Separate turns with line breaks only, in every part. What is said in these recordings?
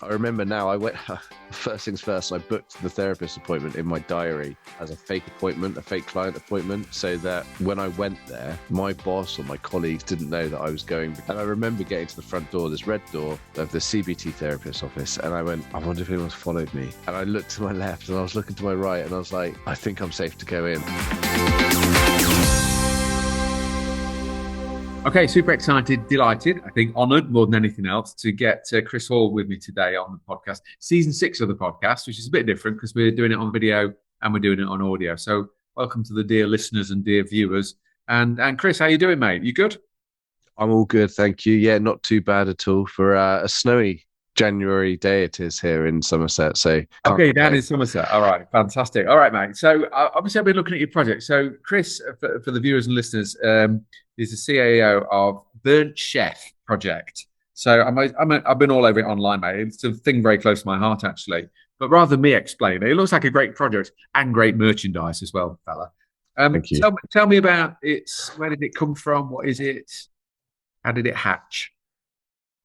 I remember now, I went, first things first, I booked the therapist appointment in my diary as a fake appointment, a fake client appointment, so that when I went there, my boss or my colleagues didn't know that I was going. And I remember getting to the front door, this red door of the CBT therapist office, and I went, I wonder if anyone's followed me. And I looked to my left and I was looking to my right and I was like, I think I'm safe to go in.
Okay, super excited, delighted, I think honoured more than anything else to get Kris Hall with me today on the podcast. Season 6 of the podcast, which is a bit different because we're doing it on video and we're doing it on audio. So welcome to the dear listeners and dear viewers. And Kris, how you doing, mate? You good?
I'm all good, thank you. Yeah, not too bad at all for a snowy January day it is here in Somerset. So
okay, down in Somerset. All right, fantastic. All right, mate. So obviously I've been looking at your project. So Kris, for the viewers and listeners, is the CAO of Burnt Chef Project. So I've been all over it online, mate. It's a thing very close to my heart, actually. But rather than me explain it, it looks like a great project and great merchandise as well, fella.
Thank you.
Tell me about it. Where did it come from? What is it? How did it hatch?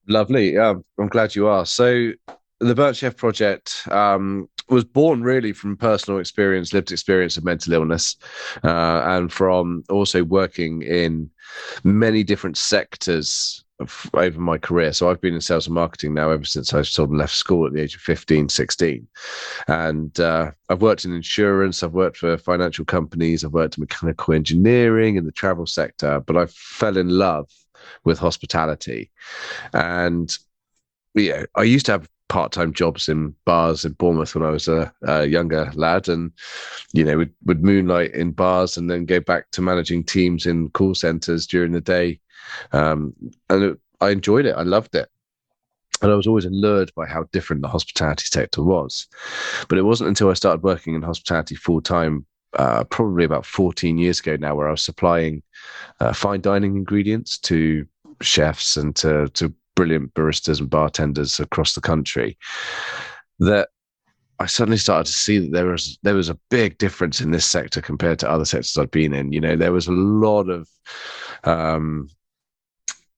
Lovely. I'm glad you are. So the Burnt Chef Project was born really from personal experience, lived experience of mental illness, and from also working in many different sectors over my career. So I've been in sales and marketing now ever since I sort of left school at the age of 15, 16. And I've worked in insurance, I've worked for financial companies, I've worked in mechanical engineering in the travel sector, but I fell in love with hospitality. And yeah, I used to have part-time jobs in bars in Bournemouth when I was a younger lad, and would moonlight in bars and then go back to managing teams in call centers during the day. I enjoyed it. I loved it. And I was always allured by how different the hospitality sector was. But it wasn't until I started working in hospitality full-time, probably about 14 years ago now, where I was supplying fine dining ingredients to chefs and to brilliant baristas and bartenders across the country, that I suddenly started to see that there was a big difference in this sector compared to other sectors I'd been in. There was a lot of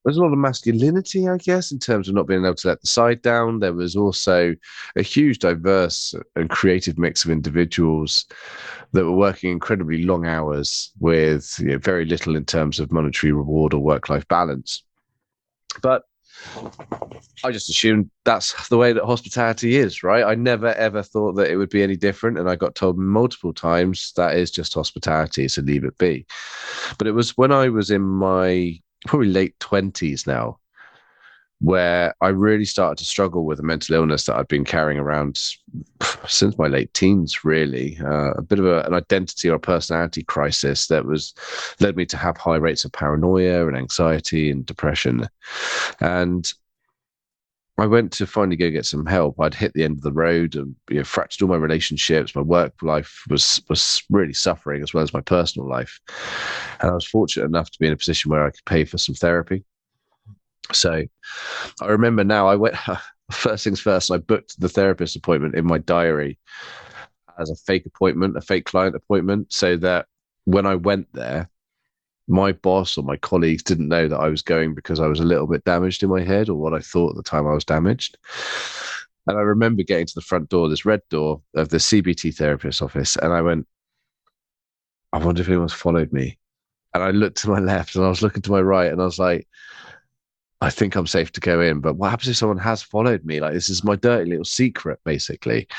masculinity, I guess, in terms of not being able to let the side down. There was also a huge, diverse and creative mix of individuals that were working incredibly long hours with very little in terms of monetary reward or work-life balance. But I just assumed that's the way that hospitality is, right? I never, ever thought that it would be any different. And I got told multiple times that is just hospitality, so leave it be. But it was when I was in my probably late 20s now, where I really started to struggle with a mental illness that I'd been carrying around since my late teens, really. A bit of an identity or a personality crisis that led me to have high rates of paranoia and anxiety and depression. And I went to finally go get some help. I'd hit the end of the road and fractured all my relationships. My work life was really suffering, as well as my personal life. And I was fortunate enough to be in a position where I could pay for some therapy. So I remember now, I went, first things first, I booked the therapist appointment in my diary as a fake appointment, a fake client appointment, so that when I went there, my boss or my colleagues didn't know that I was going because I was a little bit damaged in my head, or what I thought at the time I was damaged. And I remember getting to the front door, this red door of the CBT therapist office, and I went, I wonder if anyone's followed me. And I looked to my left and I was looking to my right and I was like, I think I'm safe to go in. But what happens if someone has followed me? Like, this is my dirty little secret, basically.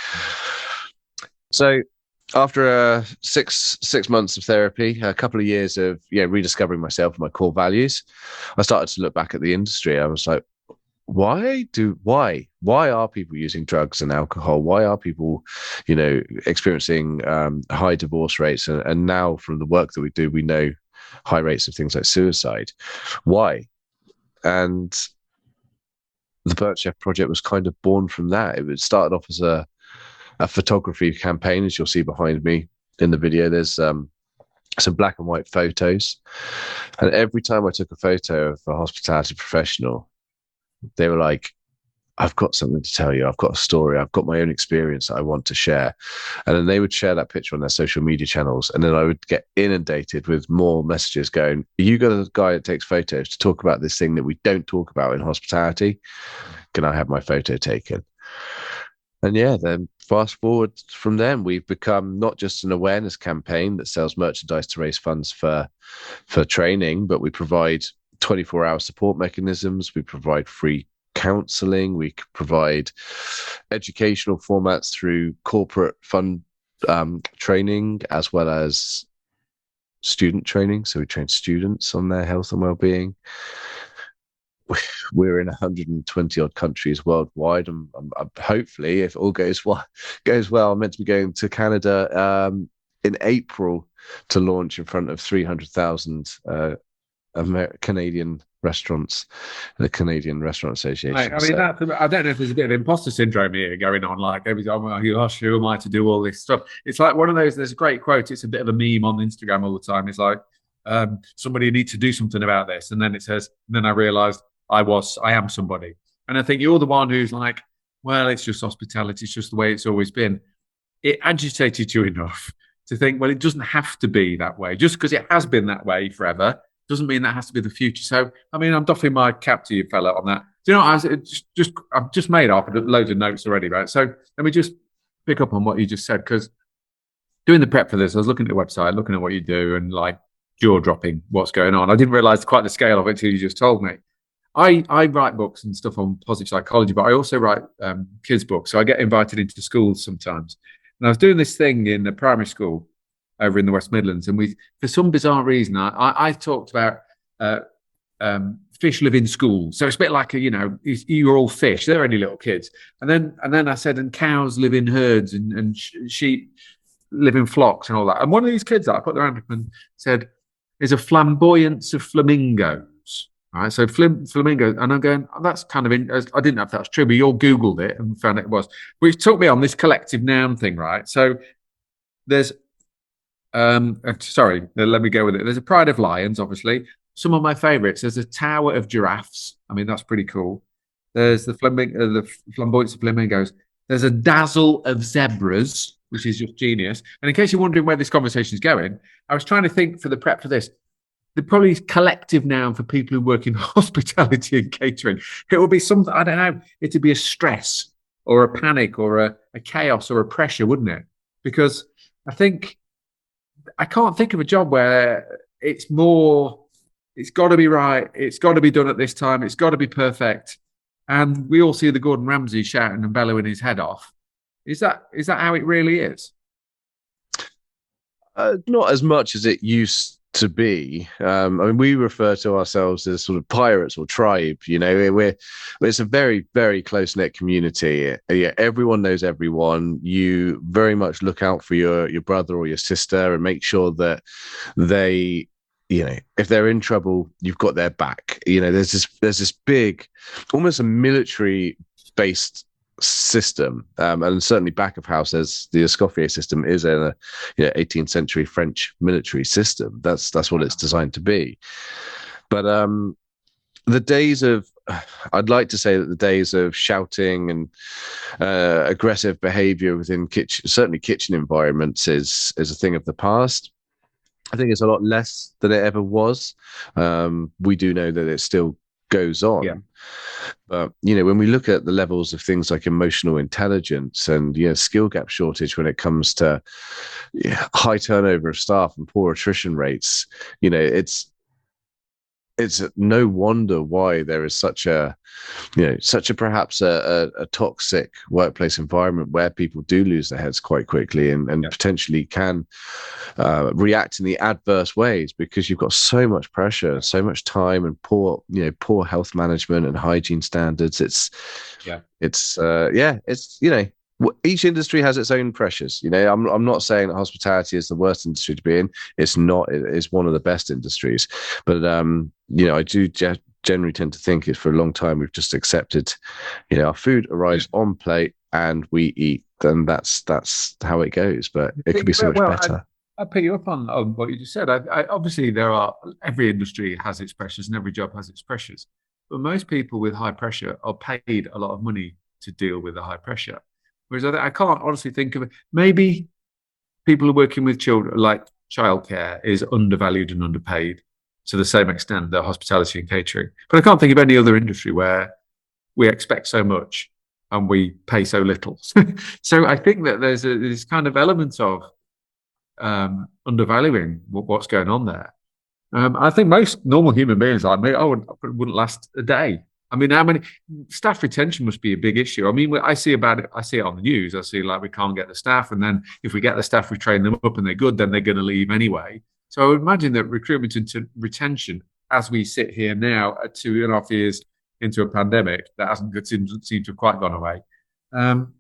So after 6 months of therapy, a couple of years of rediscovering myself and my core values, I started to look back at the industry. I was like, why are people using drugs and alcohol? Why are people, experiencing high divorce rates? And now from the work that we do, we know high rates of things like suicide. Why? And the Burnt Chef Project was kind of born from that. It started off as a photography campaign, as you'll see behind me in the video. There's some black and white photos. And every time I took a photo of a hospitality professional, they were like, I've got something to tell you. I've got a story. I've got my own experience that I want to share. And then they would share that picture on their social media channels. And then I would get inundated with more messages going, you got a guy that takes photos to talk about this thing that we don't talk about in hospitality. Can I have my photo taken? And yeah, then fast forward from then, we've become not just an awareness campaign that sells merchandise to raise funds for training, but we provide 24-hour support mechanisms. We provide free counseling. We provide educational formats through corporate fund training, as well as student training. So we train students on their health and well-being. We're in 120 odd countries worldwide, and hopefully, if all goes well, I'm meant to be going to Canada in April to launch in front of 300,000 Canadian restaurants, the Canadian Restaurant Association.
Right. I mean, I don't know if there's a bit of imposter syndrome here going on. Like every time, oh my gosh, who am I to do all this stuff? It's like one of those. There's a great quote. It's a bit of a meme on Instagram all the time. It's like somebody needs to do something about this, and then it says, and then I realised I am somebody, and I think you're the one who's like, well, it's just hospitality. It's just the way it's always been. It agitated you enough to think, well, it doesn't have to be that way. Just because it has been that way forever doesn't mean that has to be the future. So, I mean, I'm doffing my cap to you, fella, on that. Do you know, I've just made up loads of notes already, right? So let me just pick up on what you just said, because doing the prep for this, I was looking at the website, looking at what you do, and like jaw dropping what's going on. I didn't realize quite the scale of it until you just told me. I write books and stuff on positive psychology, but I also write kids' books. So I get invited into schools sometimes. And I was doing this thing in the primary school over in the West Midlands, and we, for some bizarre reason, I talked about fish live in schools. So it's a bit like you're all fish. They're only little kids. And then I said, and cows live in herds, and sheep live in flocks and all that. And one of these kids that I put their hand up and said, "There's a flamboyance of flamingos." All right, so flamingo, and I'm going, oh, that's kind of I didn't know if that was true, but you all Googled it and found it was, which took me on this collective noun thing, right? So there's, sorry, let me go with it. There's a pride of lions, obviously. Some of my favorites. There's a tower of giraffes. I mean, that's pretty cool. There's the flamboyance of flamingos. There's a dazzle of zebras, which is just genius. And in case you're wondering where this conversation is going, I was trying to think for the prep for this. The probably collective noun for people who work in hospitality and catering. It would be something, I don't know, it'd be a stress or a panic or a chaos or a pressure, wouldn't it? Because I can't think of a job where it's got to be right, it's got to be done at this time, it's got to be perfect. And we all see the Gordon Ramsay shouting and bellowing his head off. Is that how it really is?
Not as much as it used to be. I mean, we refer to ourselves as sort of pirates or tribe. It's a very, very close knit community. Yeah, everyone knows everyone. You very much look out for your brother or your sister and make sure that they, if they're in trouble, you've got their back. There's this big, almost a military based system, and certainly back of house as the Escoffier system is a 18th century French military system. That's what it's designed to be. But I'd like to say that the days of shouting and aggressive behavior within certainly kitchen environments is a thing of the past. I think it's a lot less than it ever was. We do know that it still goes on.
Yeah.
But when we look at the levels of things like emotional intelligence and skill gap shortage when it comes to high turnover of staff and poor attrition rates, it's no wonder why there is such a perhaps a toxic workplace environment where people do lose their heads quite quickly and potentially can react in the adverse ways, because you've got so much pressure, so much time, and poor health management and hygiene standards. Each industry has its own pressures. I'm not saying that hospitality is the worst industry to be in. It's not. It is one of the best industries. But I do generally tend to think is for a long time we've just accepted, our food arrives on plate and we eat, and that's how it goes. But it could be so much better.
I pick you up on what you just said. Obviously, every industry has its pressures and every job has its pressures. But most people with high pressure are paid a lot of money to deal with the high pressure. Whereas I can't honestly think of it. Maybe people who are working with children, like childcare, is undervalued and underpaid to the same extent that hospitality and catering. But I can't think of any other industry where we expect so much and we pay so little. So I think that there's this kind of element of undervaluing what's going on there. I think most normal human beings like me, wouldn't last a day. I mean, how many staff retention must be a big issue. I mean, I see it on the news. I see like we can't get the staff, and then if we get the staff, we train them up and they're good, then they're going to leave anyway. So I would imagine that recruitment and retention, as we sit here now at 2.5 years into a pandemic that hasn't seemed to have quite gone away,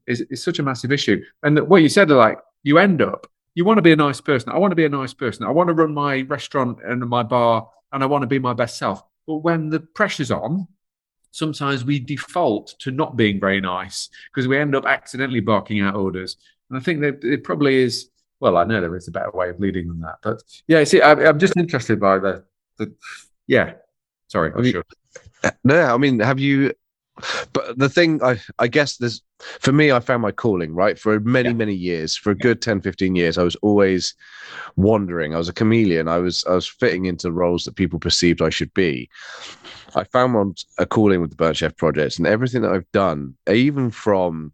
is such a massive issue. And what you said, like you end up, you want to be a nice person. I want to be a nice person. I want to run my restaurant and my bar, and I want to be my best self. But when the pressure's on, sometimes we default to not being very nice because we end up accidentally barking out orders. And I think that it probably is, well, I know there is a better way of leading than that. But yeah, see, I'm just interested by yeah. Sorry, I'm sure.
No, I mean, have you... But the thing, I guess there's, for me, I found my calling, right? For many years, for a good 10, 15 years, I was always wandering. I was a chameleon. I was fitting into roles that people perceived I should be. I found a calling with the Burnt Chef project, and everything that I've done, even from,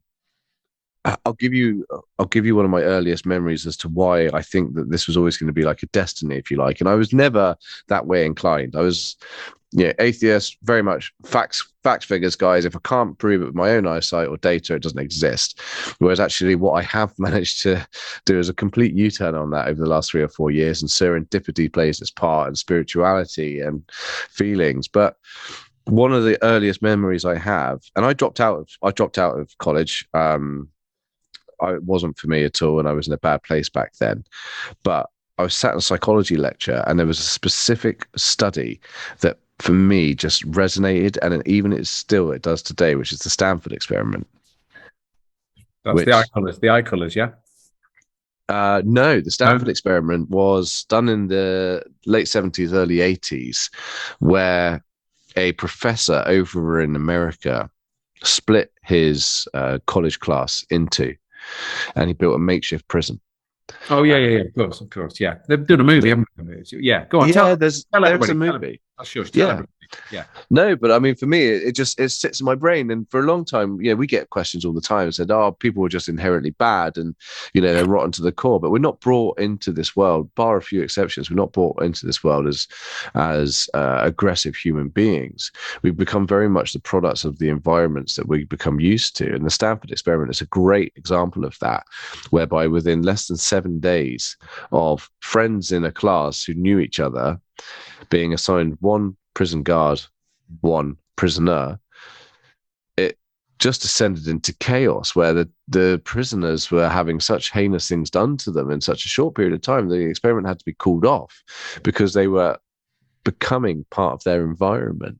I'll give you one of my earliest memories as to why I think that this was always going to be like a destiny, if you like. And I was never that way inclined. I was, atheist, very much facts, figures, guys. If I can't prove it with my own eyesight or data, it doesn't exist. Whereas actually what I have managed to do is a complete U-turn on that over the last 3 or 4 years, and serendipity plays its part, and spirituality and feelings. But one of the earliest memories I have, and I dropped out of college. It wasn't for me at all, and I was in a bad place back then. But I was sat in a psychology lecture, and there was a specific study that for me just resonated, and it does today, which is the Stanford experiment.
That's the eye colors, yeah?
No, the Stanford experiment was done in the late 70s, early 80s, where a professor over in America split his college class into, and he built a makeshift prison.
Oh yeah, of course, yeah. They've done a movie, haven't they? Yeah, go on.
Yeah, there's a movie.
Tell everybody. Yeah.
No, but I mean, for me, it sits in my brain. And for a long time, we get questions all the time and said, "Oh, people are just inherently bad, and they're rotten to the core." But we're not brought into this world, bar a few exceptions. We're not brought into this world as aggressive human beings. We've become very much the products of the environments that we become used to. And the Stanford experiment is a great example of that, whereby within less than 7 days of friends in a class who knew each other being assigned one prison guard, one prisoner, it just descended into chaos where the prisoners were having such heinous things done to them in such a short period of time. The experiment had to be called off because they were becoming part of their environment.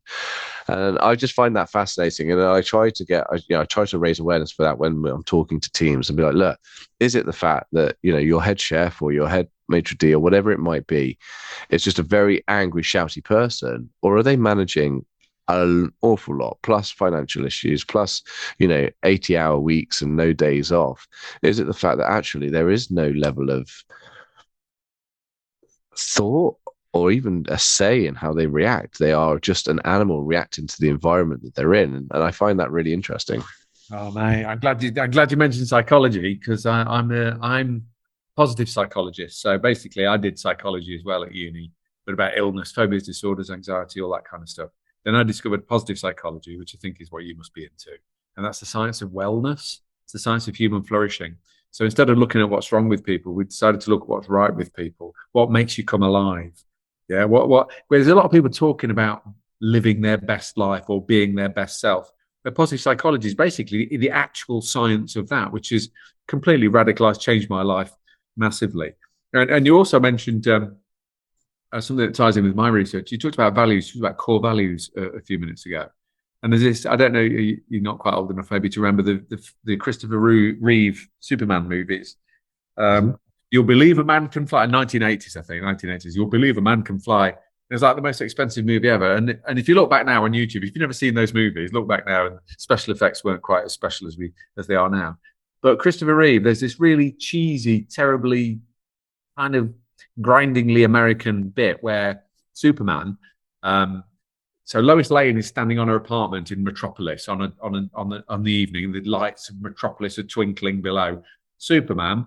And I just find that fascinating. And I try to raise awareness for that when I'm talking to teams and be like, look, is it the fact that, your head chef or your head maitre d' or whatever it might be, it's just a very angry, shouty person? Or are they managing an awful lot, plus financial issues, plus, 80-hour weeks and no days off? Is it the fact that actually there is no level of thought or even a say in how they react? They are just an animal reacting to the environment that they're in, and I find that really interesting.
Oh man, I'm glad you mentioned psychology, because I'm positive psychologist. So basically, I did psychology as well at uni, but about illness, phobias, disorders, anxiety, all that kind of stuff. Then I discovered positive psychology, which I think is what you must be into, and that's the science of wellness. It's the science of human flourishing. So instead of looking at what's wrong with people, we decided to look at what's right with people. What makes you come alive? Yeah, what? There's a lot of people talking about living their best life or being their best self. But positive psychology is basically the actual science of that, which is completely radicalized, changed my life massively. And you also mentioned something that ties in with my research. You talked about values, about core values a few minutes ago. And there's this, I don't know, you're not quite old enough maybe to remember the Christopher Reeve Superman movies. You'll believe a man can fly, in 1980s, I think, 1980s. You'll believe a man can fly. It's like the most expensive movie ever. And if you look back now on YouTube, if you've never seen those movies, look back now, and special effects weren't quite as special as they are now. But Christopher Reeve, there's this really cheesy, terribly kind of grindingly American bit where Superman So Lois Lane is standing on her apartment in Metropolis on the evening. The lights of Metropolis are twinkling below. Superman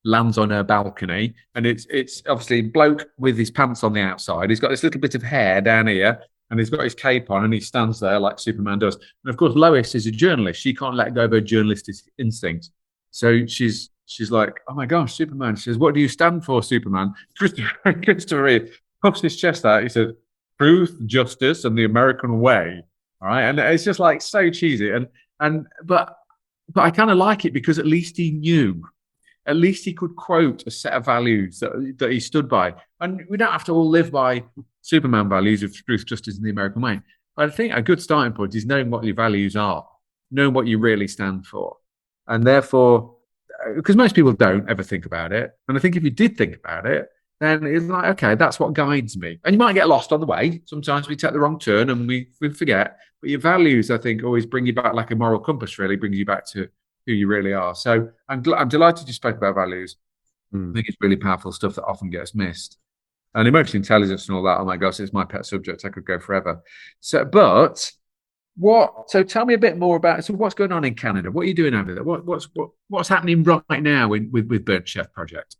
lands on her balcony, and it's obviously a bloke with his pants on the outside. He's got this little bit of hair down here, and he's got his cape on, and he stands there like Superman does. And of course, Lois is a journalist. She can't let go of her journalistic instincts. So she's like, "Oh my gosh, Superman." She says, "What do you stand for, Superman?" Christopher Reeve puffs his chest out. He says, "Truth, justice, and the American way." All right, and it's just like so cheesy, but I kind of like it because at least he knew. At least he could quote a set of values that he stood by. And we don't have to all live by Superman values of truth, justice, and the American way. But I think a good starting point is knowing what your values are, knowing what you really stand for. And therefore, because most people don't ever think about it. And I think if you did think about it, then it's like, okay, that's what guides me. And you might get lost on the way. Sometimes we take the wrong turn and we forget. But your values, I think, always bring you back like a moral compass, really brings you back to who you really are. So I'm delighted you spoke about values. I think it's really powerful stuff that often gets missed. And emotional intelligence and all that, oh my gosh, it's my pet subject. I could go forever. So tell me a bit more about, so what's going on in Canada? What are you doing over there? What's happening right now with Burnt Chef Project?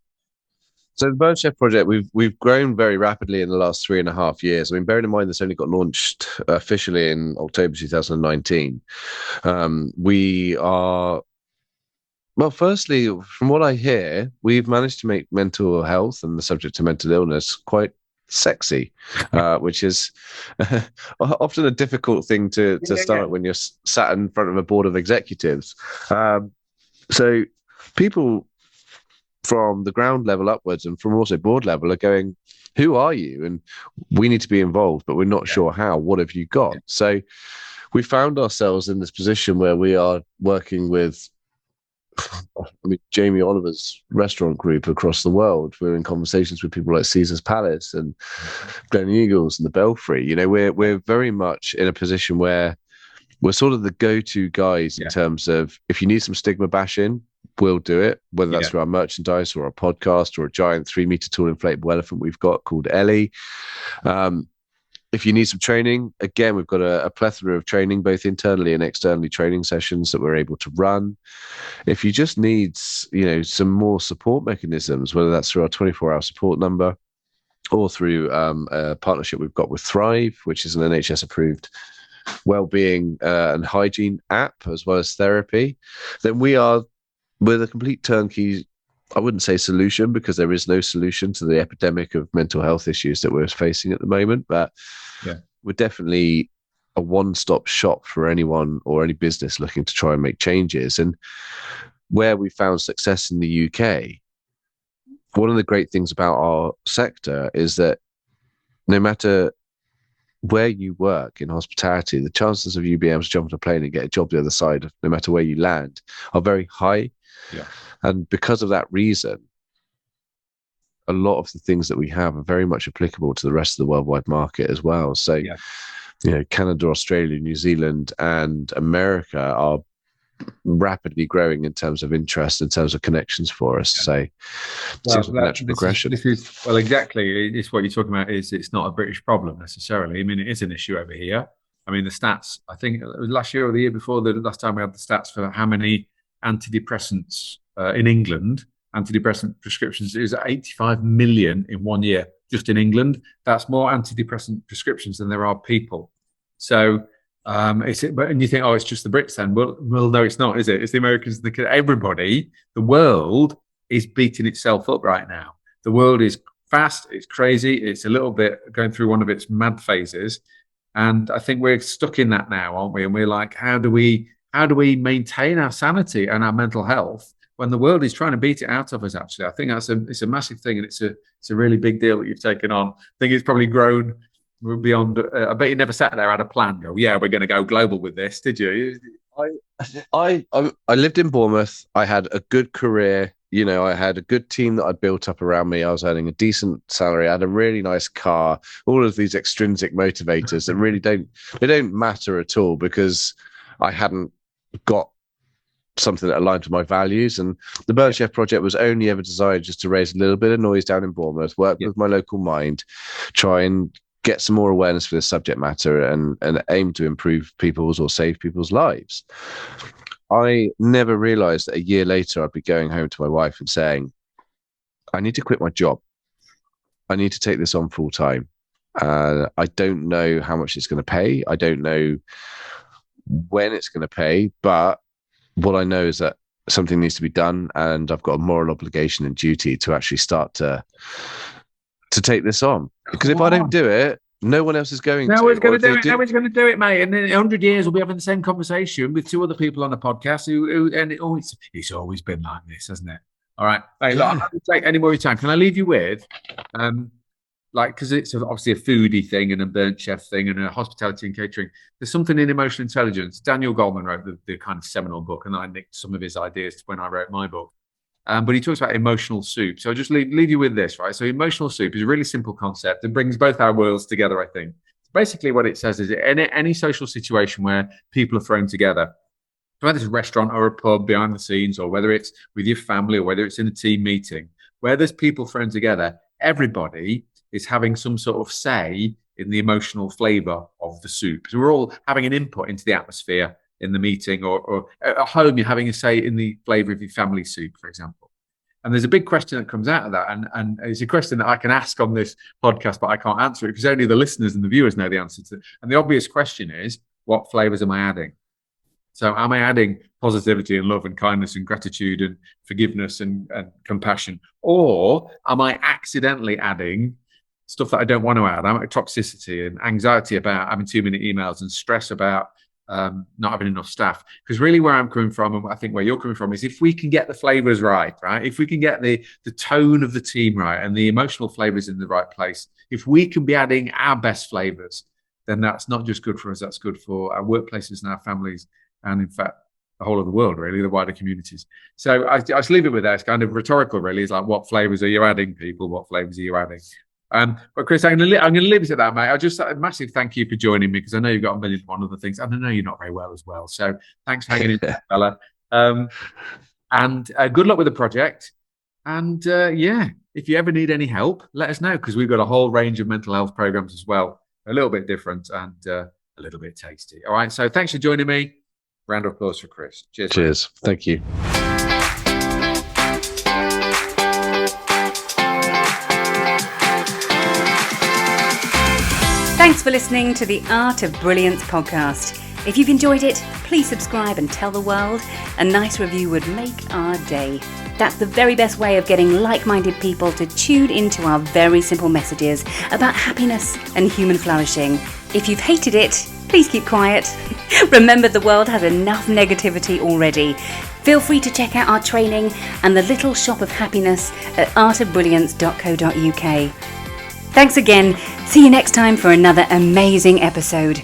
So the Burnt Chef Project, we've grown very rapidly in the last 3.5 years. I mean, bearing in mind this only got launched officially in October 2019. We are, well, firstly, from what I hear, we've managed to make mental health and the subject of mental illness quite sexy, which is often a difficult thing to start when you're sat in front of a board of executives. So people from the ground level upwards and from also board level are going, who are you? And we need to be involved, but we're not sure how. What have you got? So we found ourselves in this position where we are working with Jamie Oliver's restaurant group across the world. We're in conversations with people like Caesar's Palace and Glen Eagles and the Belfry. You know, we're very much in a position where we're sort of the go-to guys in terms of, if you need some stigma bashing, we'll do it, whether that's through our merchandise or a podcast or a giant 3-meter tall inflatable elephant we've got called Ellie. If you need some training, again, we've got a plethora of training, both internally and externally, training sessions that we're able to run. If you just need, some more support mechanisms, whether that's through our 24-hour support number or through a partnership we've got with Thrive, which is an NHS-approved wellbeing and hygiene app, as well as therapy, then we're the complete turnkey. I wouldn't say solution, because there is no solution to the epidemic of mental health issues that we're facing at the moment, but we're definitely a one-stop shop for anyone or any business looking to try and make changes. And where we found success in the UK, one of the great things about our sector is that no matter where you work in hospitality, the chances of you being able to jump on a plane and get a job the other side, no matter where you land, are very high. And because of that reason, a lot of the things that we have are very much applicable to the rest of the worldwide market as well. So, Canada, Australia, New Zealand, and America are rapidly growing in terms of interest, in terms of connections for us. So, it seems like a natural progression.
Exactly. It's what you're talking about. It's not a British problem necessarily. I mean, it is an issue over here. I mean, the stats, I think it was last year or the year before, the last time we had the stats for how many antidepressants in England, antidepressant prescriptions, is 85 million in 1 year, just in England. That's more antidepressant prescriptions than there are people. So, and you think, oh, it's just the Brits then? Well, no, it's not, is it? It's the Americans, everybody. The world is beating itself up right now. The world is fast, it's crazy, it's a little bit going through one of its mad phases. And I think we're stuck in that now, aren't we? And we're like, how do we maintain our sanity and our mental health when the world is trying to beat it out of us? Actually, I think it's a massive thing, and it's a really big deal that you've taken on. I think it's probably grown beyond. I bet you never sat there had a plan. Go, yeah, we're going to go global with this, did you?
I lived in Bournemouth. I had a good career. I had a good team that I'd built up around me. I was earning a decent salary. I had a really nice car. All of these extrinsic motivators that really don't matter at all, because I hadn't got something that aligned with my values. And the Burnt Chef Project was only ever designed just to raise a little bit of noise down in Bournemouth, work with my local mind, try and get some more awareness for the subject matter and aim to improve people's or save people's lives. I never realized that a year later I'd be going home to my wife and saying, I need to quit my job. I need to take this on full time. I don't know how much it's going to pay. I don't know when it's going to pay, but what I know is that something needs to be done, and I've got a moral obligation and duty to actually start to take this on. Because if I don't do it, no one else is going to.
No one's going to do it. No one's going to do it, mate. And in 100 years, we'll be having the same conversation with 2 other people on the podcast it's always been like this, hasn't it? All right. Hey, look, I'm not going to take any more of your time. Can I leave you with, because it's obviously a foodie thing and a burnt chef thing and a hospitality and catering. There's something in emotional intelligence. Daniel Goleman wrote the kind of seminal book, and I nicked some of his ideas when I wrote my book. But he talks about emotional soup. So I'll just leave you with this, right? So emotional soup is a really simple concept. It brings both our worlds together, I think. Basically, what it says is any social situation where people are thrown together, whether it's a restaurant or a pub behind the scenes, or whether it's with your family, or whether it's in a team meeting, where there's people thrown together, everybody is having some sort of say in the emotional flavor of the soup. So we're all having an input into the atmosphere in the meeting, or at home, you're having a say in the flavor of your family soup, for example. And there's a big question that comes out of that. And it's a question that I can ask on this podcast, but I can't answer it because only the listeners and the viewers know the answer to it. And the obvious question is, what flavors am I adding? So am I adding positivity and love and kindness and gratitude and forgiveness and compassion? Or am I accidentally adding stuff that I don't want to add? I'm toxicity and anxiety about having too many emails and stress about not having enough staff. Because really where I'm coming from, and I think where you're coming from, is if we can get the flavors right? If we can get the tone of the team right and the emotional flavors in the right place, if we can be adding our best flavors, then that's not just good for us, that's good for our workplaces and our families, and in fact, the whole of the world, really, the wider communities. So I just leave it with that. It's kind of rhetorical, really. It's like, what flavors are you adding, people? What flavors are you adding? But Kris, I'm going to leave it at that, mate. I just a massive thank you for joining me, because I know you've got 1,000,001 other things, and I know you're not very well as well. So thanks for hanging in there, fella. And good luck with the project. And if you ever need any help, let us know, because we've got a whole range of mental health programs as well, a little bit different and a little bit tasty. All right. So thanks for joining me. Round of applause for Kris. Cheers.
Cheers. Thank you.
Thanks for listening to the Art of Brilliance podcast. If you've enjoyed it, please subscribe and tell the world. A nice review would make our day. That's the very best way of getting like-minded people to tune into our very simple messages about happiness and human flourishing. If you've hated it, please keep quiet. Remember, the world has enough negativity already. Feel free to check out our training and the little shop of happiness at artofbrilliance.co.uk. Thanks again. See you next time for another amazing episode.